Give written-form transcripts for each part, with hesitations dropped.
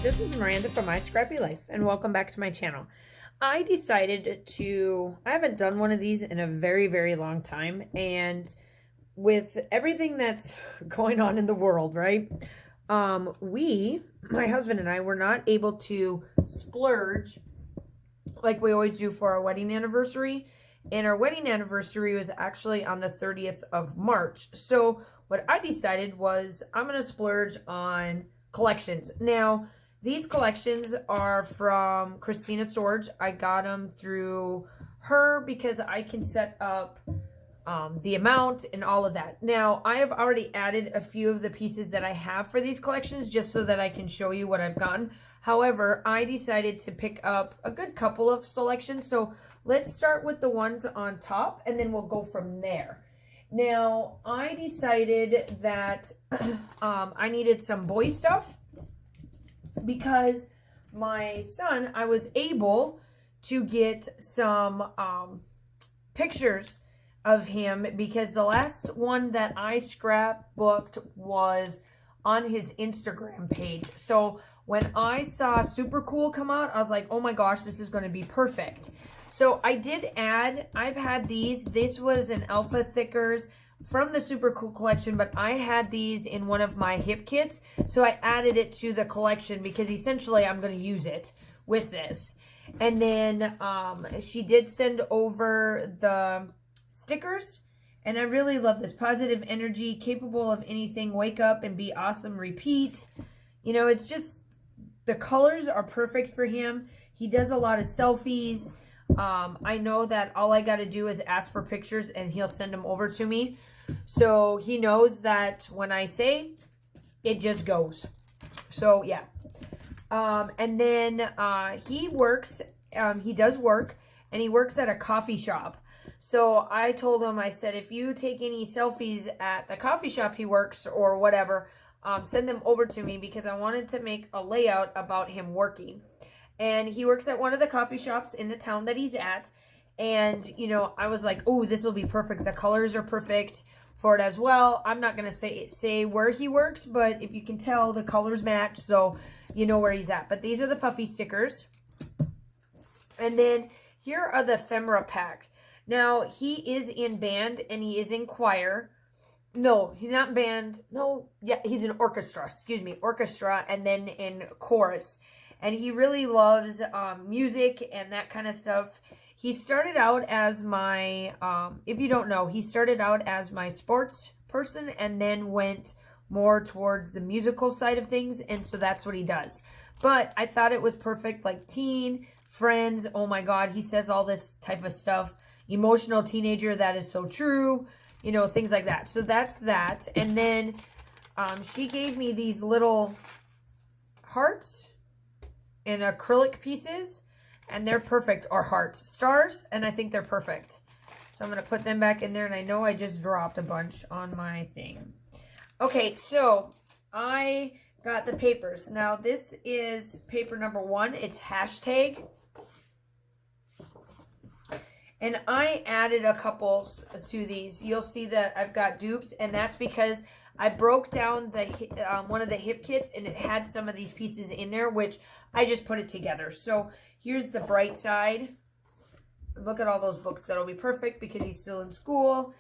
this is Miranda from My Scrappy Life, and welcome back to my channel. I haven't done one of these in a very, very long time, and with everything that's going on in the world, right? My husband and I, were not able to splurge like we always do for our wedding anniversary, and our wedding anniversary was actually on the 30th of March. So what I decided was I'm going to splurge on collections. Now, these collections are from Christina Sorge. I got them through her because I can set up the amount and all of that. Now, I have already added a few of the pieces that I have for these collections just so that I can show you what I've gotten. However, I decided to pick up a good couple of selections. So let's start with the ones on top and then we'll go from there. Now, I decided that I needed some boy stuff because my son, I was able to get some pictures of him because the last one that I scrapbooked was on his Instagram page. So when I saw Super Cool come out, I was like, oh my gosh, this is going to be perfect. So I did add, I've had these. This was an Alpha Thickers from the Super Cool collection, but I had these in one of my hip kits. So I added it to the collection because essentially I'm going to use it with this. And then she did send over the stickers. And I really love this. Positive energy, capable of anything, wake up and be awesome, repeat. You know, it's just, the colors are perfect for him. He does a lot of selfies. I know that all I got to do is ask for pictures and he'll send them over to me. So he knows that when I say, it just goes. So yeah. And then he works, he does work, and he works at a coffee shop. So I told him, I said, if you take any selfies at the coffee shop he works or whatever, send them over to me because I wanted to make a layout about him working. And he works at one of the coffee shops in the town that he's at. And, you know, I was like, oh, this will be perfect. The colors are perfect for it as well. I'm not going to say where he works, but if you can tell, the colors match. So you know where he's at. But these are the puffy stickers. And then here are the ephemera pack. Now, he is in band and he is in choir. No, he's not in band. No, yeah, he's in orchestra. Excuse me, orchestra, and then in chorus. And he really loves music and that kind of stuff. He started out as my, if you don't know, he started out as my sports person and then went more towards the musical side of things. And so that's what he does. But I thought it was perfect, like teen, friends, oh my God, he says all this type of stuff. Emotional teenager, that is so true. You know, things like that. So that's that. And then she gave me these little hearts in acrylic pieces, and they're perfect, or hearts, stars, and I think they're perfect. So I'm going to put them back in there, and I know I just dropped a bunch on my thing. Okay, so I got the papers. Now, this is paper number 1. It's hashtag. And I added a couple to these. You'll see that I've got dupes, and that's because I broke down the one of the hip kits, and it had some of these pieces in there, which I just put it together. So here's the bright side. Look at all those books. That'll be perfect because he's still in school.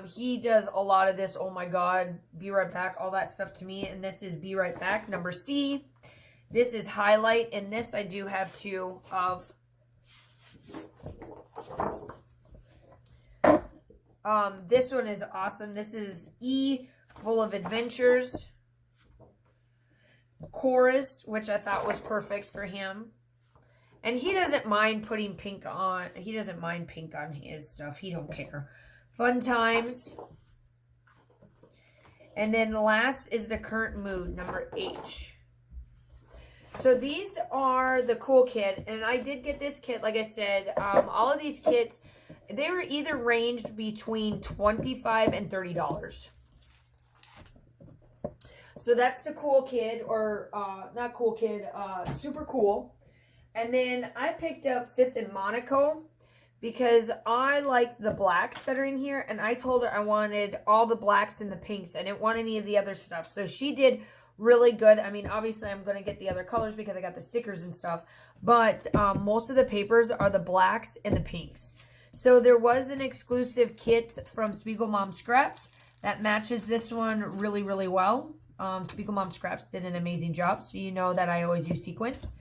He does a lot of this. Oh my God. Be right back. All that stuff to me. And this is Be Right Back. Number C. This is highlight. And this I do have 2 of. This one is awesome. This is E, full of adventures. Chorus, which I thought was perfect for him. And he doesn't mind putting pink on. He doesn't mind pink on his stuff. He don't care. Fun times. And then the last is the current mood, number H. So these are the cool kit, and I did get this kit, like I said. All of these kits, they were either ranged between $25 and $30. So that's the cool kid, or not cool kid, Super Cool. And then I picked up Fifth and Monaco because I like the blacks that are in here, and I told her I wanted all the blacks and the pinks. I didn't want any of the other stuff. So she did really good. I mean, obviously I'm going to get the other colors because I got the stickers and stuff, but most of the papers are the blacks and the pinks. So there was an exclusive kit from Spiegel Mom Scraps that matches this one really, really well. Spiegel Mom Scraps did an amazing job, so you know that I always use sequins.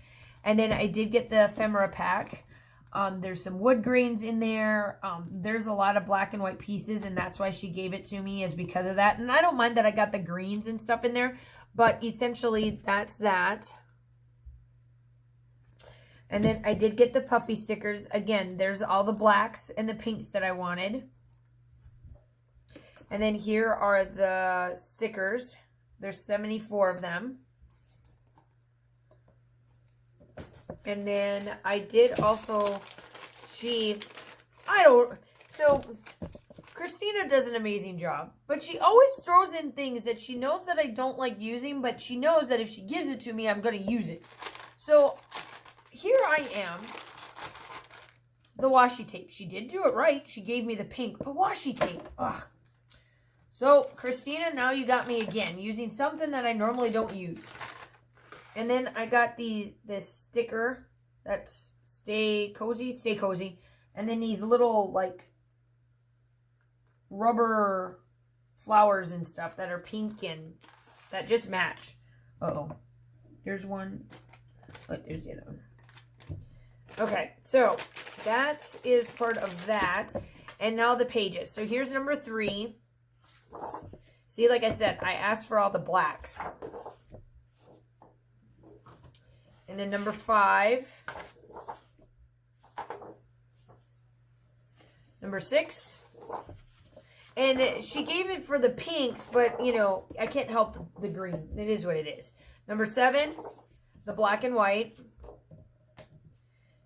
And then I did get the ephemera pack. There's some wood grains in there. There's a lot of black and white pieces, and that's why she gave it to me, is because of that. And I don't mind that I got the greens and stuff in there, but essentially that's that. And then I did get the puffy stickers. Again, there's all the blacks and the pinks that I wanted. And then here are the stickers. There's 74 of them. And then I did also, so Christina does an amazing job, but she always throws in things that she knows that I don't like using, but she knows that if she gives it to me, I'm going to use it. So here I am, the washi tape. She did do it right. She gave me the pink, but washi tape. Ugh. So Christina, now you got me again, using something that I normally don't use. And then I got this sticker that's stay cozy. And then these little like rubber flowers and stuff that are pink and that just match. Uh-oh. Here's one. Oh, there's the other one. Okay, so that is part of that. And now the pages. So here's number 3. See, like I said, I asked for all the blacks. And then number 5. Number 6. And she gave it for the pinks, but, you know, I can't help the green. It is what it is. Number 7, the black and white.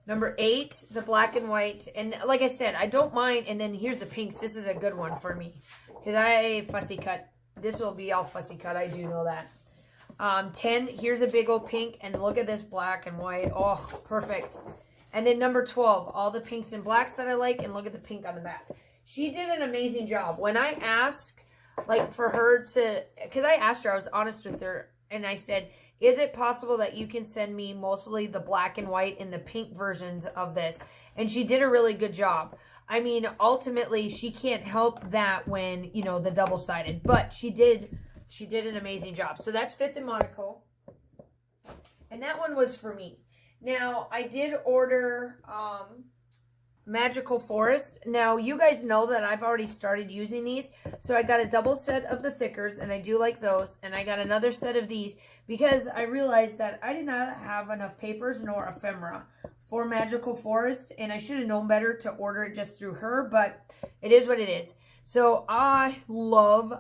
Number 8, the black and white. And like I said, I don't mind. And then here's the pinks. This is a good one for me, because I fussy cut. This will be all fussy cut. I do know that. 10, here's a big old pink, and look at this black and white. Oh, perfect. And then number 12, all the pinks and blacks that I like, and look at the pink on the back. She did an amazing job. When I asked, like, for her to, because I asked her, I was honest with her, and I said, is it possible that you can send me mostly the black and white and the pink versions of this? And she did a really good job. I mean, ultimately, she can't help that when, you know, the double-sided, but she did an amazing job. So that's 5th in Monaco. And that one was for me. Now, I did order Magical Forest. Now, you guys know that I've already started using these. So I got a double set of the thickers, and I do like those. And I got another set of these because I realized that I did not have enough papers nor ephemera for Magical Forest. And I should have known better to order it just through her, but it is what it is. So I love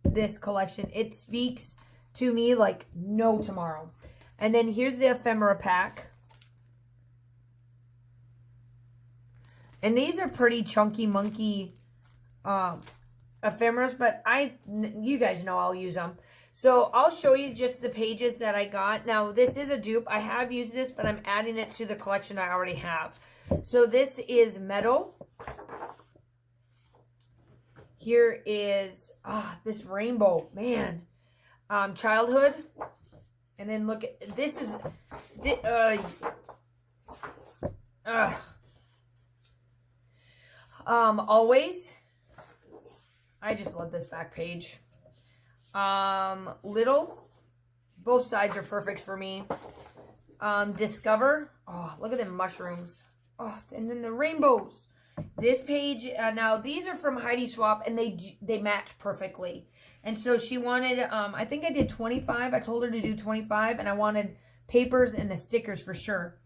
this collection. It speaks to me like no tomorrow. And then here's the ephemera pack. And these are pretty chunky monkey ephemeras, but you guys know I'll use them. So I'll show you just the pages that I got. Now, this is a dupe. I have used this, but I'm adding it to the collection I already have. So this is Meadow. Here is this rainbow, man. Childhood. And then look at this is Always. I just love this back page. Little. Both sides are perfect for me. Discover. Oh, look at them mushrooms. Oh, and then the rainbows. This page, now these are from Heidi Swap, and they match perfectly. And so she wanted, I think I did 25. I told her to do 25, and I wanted papers and the stickers for sure.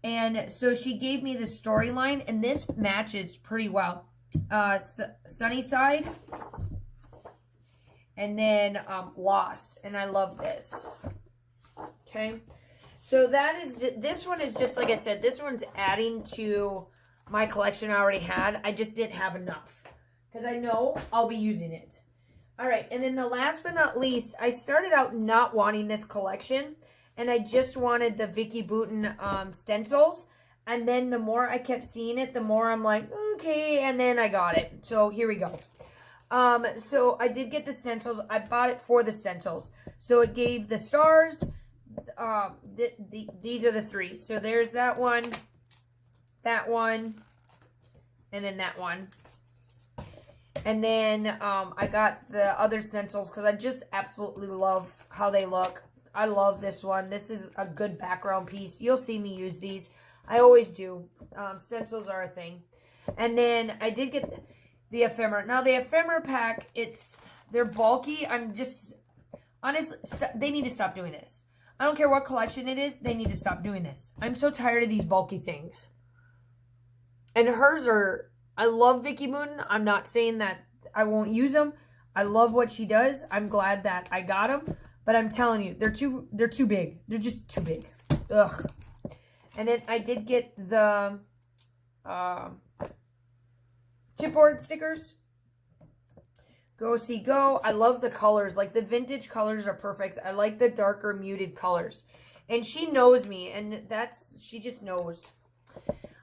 And so she gave me the storyline, and this matches pretty well. Sunny Side, and then Lost, and I love this. Okay, so that is, this one is just, like I said, this one's adding to my collection I already had. I just didn't have enough, because I know I'll be using it. All right, and then the last but not least, I started out not wanting this collection, and I just wanted the Vicky Boutin stencils. And then the more I kept seeing it, the more I'm like, okay, and then I got it. So here we go. So I did get the stencils. I bought it for the stencils. So it gave the stars. These are the three. So there's that one, and then that one. And then I got the other stencils because I just absolutely love how they look. I love this one. This is a good background piece. You'll see me use these. I always do. Stencils are a thing. And then I did get the ephemera. Now the ephemera pack, they're bulky. Honestly, they need to stop doing this. I don't care what collection it is. They need to stop doing this. I'm so tired of these bulky things. And hers are, I love Vicky Moon. I'm not saying that I won't use them. I love what she does. I'm glad that I got them. But I'm telling you, they're too big. They're just too big. Ugh. And then I did get the chipboard stickers. Go see go. I love the colors. Like the vintage colors are perfect. I like the darker muted colors. And she knows me. And she just knows.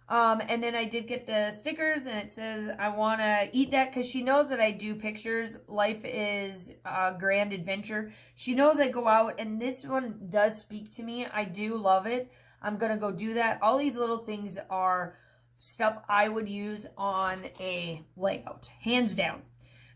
And then I did get the stickers, and it says, I want to eat that because she knows that I do pictures. Life is a grand adventure. She knows I go out, and this one does speak to me. I do love it. I'm going to go do that. All these little things are stuff I would use on a layout, hands down.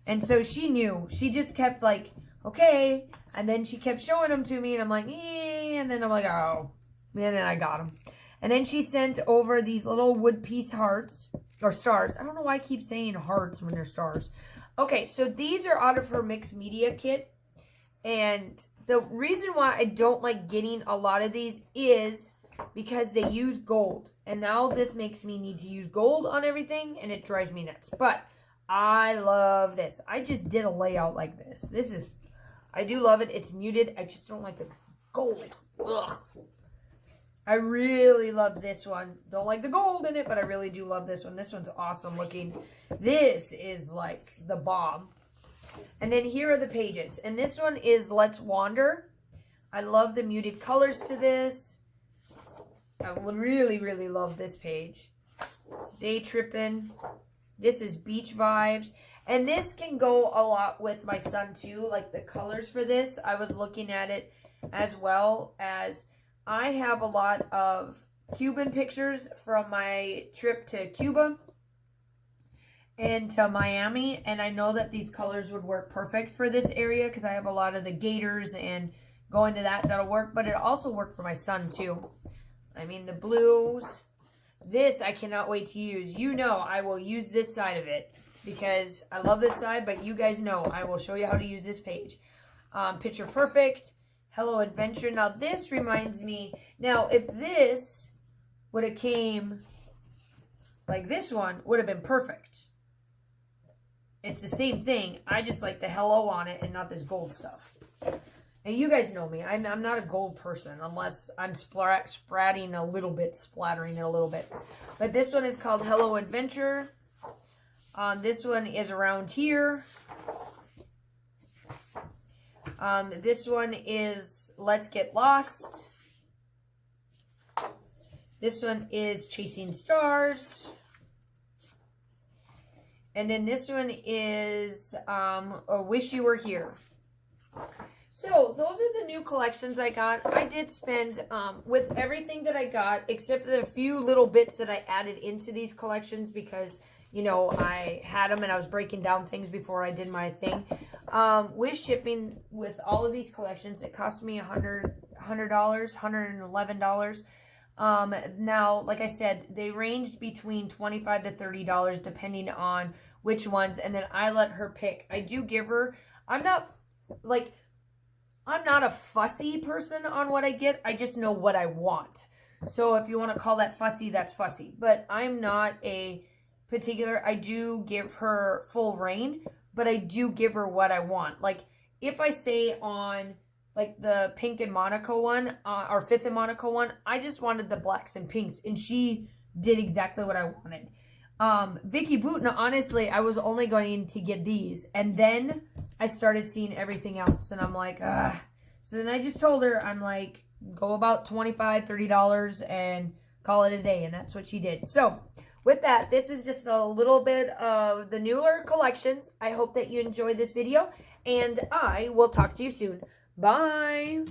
And so she knew. She just kept like, okay. And then she kept showing them to me, and I'm like, eh. And then I'm like, oh. And then I got them. And then she sent over these little wood piece hearts, or stars. I don't know why I keep saying hearts when they're stars. Okay, so these are out of her mixed media kit. And the reason why I don't like getting a lot of these is because they use gold. And now this makes me need to use gold on everything, and it drives me nuts. But I love this. I just did a layout like this. I do love it. It's muted. I just don't like the gold. Ugh. I really love this one. Don't like the gold in it, but I really do love this one. This one's awesome looking. This is like the bomb. And then here are the pages. And this one is Let's Wander. I love the muted colors to this. I would really, really love this page. Day Trippin'. This is Beach Vibes. And this can go a lot with my son too. Like the colors for this. I was looking at it as well as... I have a lot of Cuban pictures from my trip to Cuba and to Miami. And I know that these colors would work perfect for this area because I have a lot of the gators and going to that'll work. But it also worked for my son too. I mean, the blues. This I cannot wait to use. You know I will use this side of it because I love this side. But you guys know I will show you how to use this page. Picture Perfect. Hello Adventure. Now this reminds me, now if this would have came like this one, would have been perfect. It's the same thing. I just like the hello on it and not this gold stuff. And you guys know me. I'm not a gold person unless I'm splattering it a little bit. But this one is called Hello Adventure. This one is around here. This one is Let's Get Lost. This one is Chasing Stars. And then this one is I Wish You Were Here. So those are the new collections I got. I did spend, with everything that I got, except for the few little bits that I added into these collections because, you know, I had them and I was breaking down things before I did my thing. With shipping with all of these collections, it cost me $100, $111. Now, like I said, they ranged between $25 to $30 depending on which ones, and then I let her pick. I do give her, I'm not a fussy person on what I get. I just know what I want. So if you want to call that fussy, that's fussy. But I'm not a particular, I do give her full reign, but I do give her what I want. Like, if I say on, like, the pink and Monaco one, or fifth and Monaco one, I just wanted the blacks and pinks, and she did exactly what I wanted. Vicky Booten, honestly, I was only going to get these, and then I started seeing everything else, and I'm like, ugh. So then I just told her, I'm like, go about $25, $30, and call it a day, and that's what she did. So, with that, this is just a little bit of the newer collections. I hope that you enjoyed this video, and I will talk to you soon. Bye!